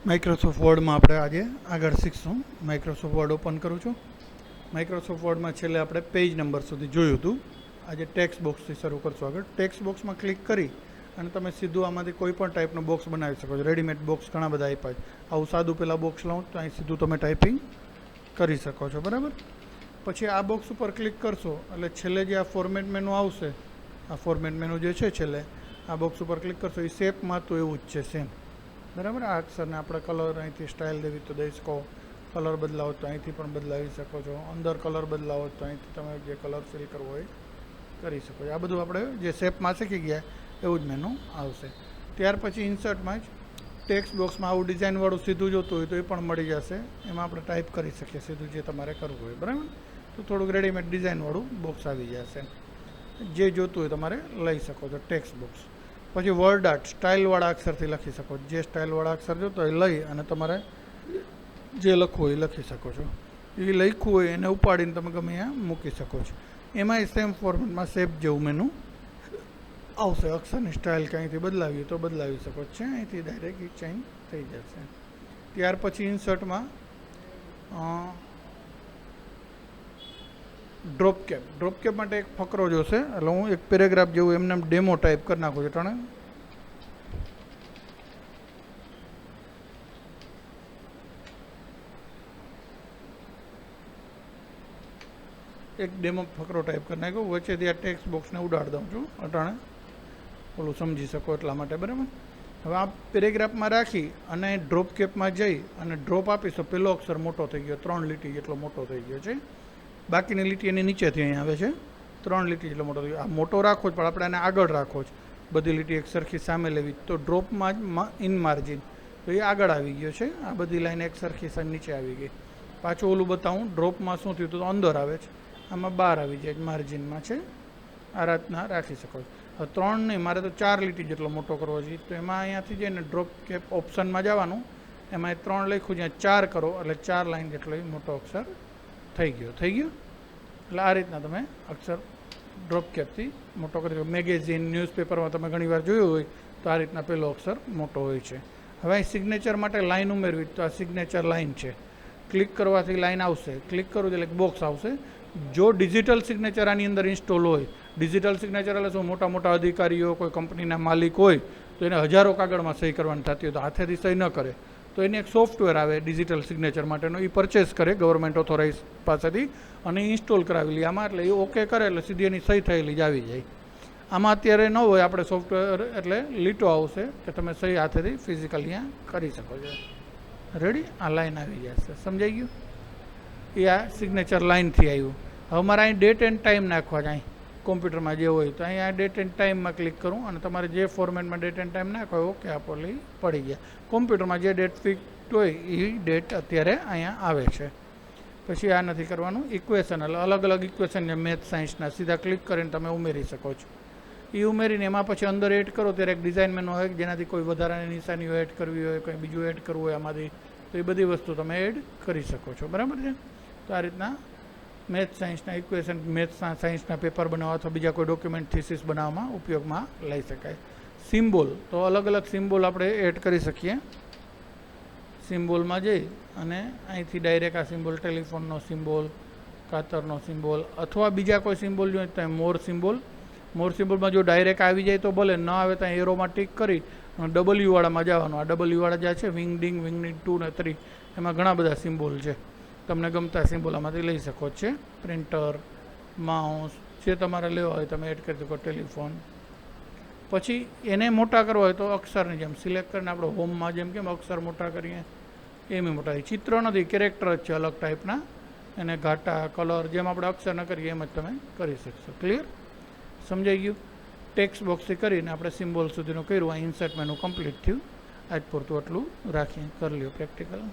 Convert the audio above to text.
Microsoft વર્ડમાં આપણે આજે આગળ શીખશું. માઇક્રોસોફ્ટ વર્ડ ઓપન કરું છું. માઇક્રોસોફ્ટ વર્ડમાં છેલ્લે આપણે પેજ નંબર સુધી જોયું હતું. આજે ટેક્સ્ટ બોક્સથી શરૂ કરશું. આગળ ટેક્સ્ટ બોક્સમાં ક્લિક કરી અને તમે સીધું આમાંથી કોઈ પણ ટાઈપનું બોક્સ બનાવી શકો છો. રેડીમેડ બોક્સ ઘણા બધા આપ્યા છે. આવું સાદું પહેલાં બોક્સ લાવું તો અહીં સીધું તમે ટાઈપિંગ કરી શકો છો. બરાબર. પછી આ બોક્સ ઉપર ક્લિક કરશો એટલે છેલ્લે જે આ ફોર્મેટ મેનુ આવશે, આ ફોર્મેટ મેનુ જે છે છેલ્લે આ બોક્સ ઉપર ક્લિક કરશો એ શેપમાં તો એવું જ છે સેમ. બરાબર. આ અક્ષરને આપણે કલર અહીંથી સ્ટાઇલ દેવી તો દઈ શકો, કલર બદલાવો તો અહીંથી પણ બદલાવી શકો છો, અંદર કલર બદલાવો તો અહીંથી તમે જે કલર ફિલ કરવો હોય કરી શકો છો. આ બધું આપણે જે શેપમાં શીખી ગયા એવું જ મેનુ આવશે. ત્યાર પછી ઇન્સર્ટમાં જ ટેક્સ્ટ બોક્સમાં આવું ડિઝાઇનવાળું સીધું જોતું હોય તો એ પણ મળી જશે. એમાં આપણે ટાઈપ કરી શકીએ સીધું જે તમારે કરવું હોય. બરાબર. તો થોડુંક રેડીમેડ ડિઝાઇનવાળું બોક્સ આવી જશે. જે જોતું હોય તમારે લઈ શકો છો ટેક્સ્ટ બોક્સ. પછી વર્ડ આર્ટ સ્ટાઇલવાળા અક્ષરથી લખી શકો છો. જે સ્ટાઇલવાળા અક્ષર જોતો હોય લઈ અને તમારે જે લખવું હોય એ લખી શકો છો. એ લખ્યું હોય એને ઉપાડીને તમે ગમે ત્યાં મૂકી શકો છો. એમાંય સેમ ફોર્મેટમાં શેપ જેવું મેનુ આવશે. અક્ષરની સ્ટાઇલ ક્યાંયથી બદલાવી તો બદલાવી શકો છો. અહીંથી ડાયરેક્ટ ચેન્જ થઈ જશે. ત્યાર પછી ઇન્સર્ટમાં ડ્રોપ કેપ માટે એક ફકરો જોશે. એટલે હું એક પેરેગ્રાફ જેવું એમને ડેમો ટાઈપ કરી નાખું છું. ત્રણે એક ડેમો ફકરો ટાઈપ કરી નાખ્યો. વચ્ચેથી આ ટેક્સ્ટ બોક્સને ઉડાડી દઉં છું અટાણે ઓલું સમજી શકો એટલા માટે. બરાબર. હવે આ પેરેગ્રાફમાં રાખી અને ડ્રોપ કેપમાં જઈ અને ડ્રોપ આપીશ તો પેલો અક્ષર મોટો થઈ ગયો, 3 લીટી જેટલો મોટો થઈ ગયો છે. બાકીની લીટી એની નીચેથી અહીં આવે છે, 3 લીટી જેટલો મોટો થઈ ગયો. આ મોટો રાખવો જ પણ આપણે એને આગળ રાખવો જ. બધી લીટી એક સરખી સામે લેવી તો ડ્રોપમાં જ ઇન માર્જિન તો એ આગળ આવી ગયો છે. આ બધી લાઈન એક સરખી નીચે આવી ગઈ. પાછું ઓલું બતાવું ડ્રોપમાં શું થયું તો અંદર આવે છે, આમાં બહાર આવી જાય માર્જિનમાં છે. આ રાતના રાખી શકો છો. હવે 3 નહીં, મારે તો 4 લીટી જેટલો મોટો કરવો છે તો એમાં અહીંયાથી જઈને ડ્રોપ કેપ ઓપ્શનમાં જવાનું. એમાં 3 લખ્યું, જ્યાં 4 કરો એટલે 4 લાઈન જેટલો એ મોટો અક્ષર થઈ ગયો. એટલે આ રીતના તમે અક્ષર ડ્રોપ કેપથી મોટો કરી શકો. મેગેઝિન ન્યૂઝપેપરમાં તમે ઘણીવાર જોયું હોય તો આ રીતના પેલો અક્ષર મોટો હોય છે. હવે અહીં સિગ્નેચર માટે લાઈન ઉમેરવી તો આ સિગ્નેચર લાઈન છે. ક્લિક કરવાથી લાઈન આવશે. ક્લિક કરું એટલે એક બોક્સ આવશે. જો ડિજિટલ સિગ્નેચર આની અંદર ઇન્સ્ટોલ હોય, ડિજિટલ સિગ્નેચર એટલે શું, મોટા અધિકારીઓ કોઈ કંપનીના માલિક હોય તો એને હજારો કાગળમાં સહી કરવાની થતી હોય તો હાથેથી સહી ન કરે તો એની એક સોફ્ટવેર આવે ડિજિટલ સિગ્નેચર માટેનો. એ પરચેસ કરે ગવર્મેન્ટ ઓથોરાઇઝ પાસેથી અને ઇન્સ્ટોલ કરાવી લે આમાં. એટલે એ ઓકે કરે એટલે સીધી એની સહી થયેલી જ આવી જાય. આમાં અત્યારે ન હોય આપણે સોફ્ટવેર એટલે લીટો આવશે કે તમે સહી હાથેથી ફિઝિકલ અહીંયા કરી શકો છો. રેડી. આ લાઈન આવી જશે. સમજાઈ ગયું. એ આ સિગ્નેચર લાઇનથી આવ્યું. હવે મારે અહીં ડેટ એન્ડ ટાઈમ નાખવા છે. અહીં કોમ્પ્યુટરમાં જે હોય તો અહીંયા ડેટ એન્ડ ટાઈમમાં ક્લિક કરું અને તમારે જે ફોર્મેટમાં ડેટ એન્ડ ટાઈમ નાખો ઓકે આપો એટલે પડી ગયા. કોમ્પ્યુટરમાં જે ડેટ ફિક્સ હોય એ ડેટ અત્યારે અહીંયા આવે છે. પછી આ નથી કરવાનું. ઇક્વેશન એટલે અલગ ઇક્વેશન છે મેથ સાયન્સના, સીધા ક્લિક કરીને તમે ઉમેરી શકો છો. એ ઉમેરીને એમાં પછી અંદર એડ કરો ત્યારે એક ડિઝાઇન મેનુ હોય જેનાથી કોઈ વધારાની નિશાનીઓ એડ કરવી હોય, કંઈ બીજું એડ કરવું હોય આમાંથી તો એ બધી વસ્તુ તમે એડ કરી શકો છો. બરાબર છે. તો આ રીતના મેથ સાયન્સના ઇક્વેશન, મેથ સાયન્સના પેપર બનાવવા અથવા બીજા કોઈ ડોક્યુમેન્ટ થીસીસ બનાવવામાં ઉપયોગમાં લઈ શકાય. સિમ્બોલ તો અલગ સિમ્બોલ આપણે એડ કરી શકીએ. સિમ્બોલમાં જઈ અને અહીંથી ડાયરેક્ટ આ સિમ્બોલ, ટેલિફોનનો સિમ્બોલ, કાતરનો સિમ્બોલ અથવા બીજા કોઈ સિમ્બોલ જોઈએ તો મોર સિમ્બોલમાં જો ડાયરેક્ટ આવી જાય તો ભલે, ન આવે તો એરોમાં ટીક કરી ડબલ્યુવાળામાં જવાનું. આ ડબલ્યુવાળા જે છે વિંગ 2 ને 3 એમાં ઘણા બધા સિમ્બોલ છે. તમને ગમતા સિમ્બોલ આમાંથી લઈ શકો છો. પ્રિન્ટર, માઉસ જે તમારે લેવા હોય તમે એડ કરી શકો. ટેલિફોન. પછી એને મોટા કરવા હોય તો અક્ષરની જેમ સિલેક્ટ કરીને આપણે હોમમાં જેમ કેમ અક્ષર મોટા કરીએ એમ મોટા. ચિત્ર નથી, કેરેક્ટર જ છે અલગ ટાઈપના. એને ઘાટા, કલર જેમ આપણે અક્ષર ન કરીએ એમ જ તમે કરી શકશો. ક્લિયર. સમજાઈ ગયું. ટેક્સ્ટ બોક્સથી કરીને આપણે સિમ્બોલ સુધીનું કર્યું. આ ઇન્સર્ટ મેનુ કમ્પ્લીટ થયું. આજ પૂરતું આટલું રાખીએ. કરી લ્યો પ્રેક્ટિકલ.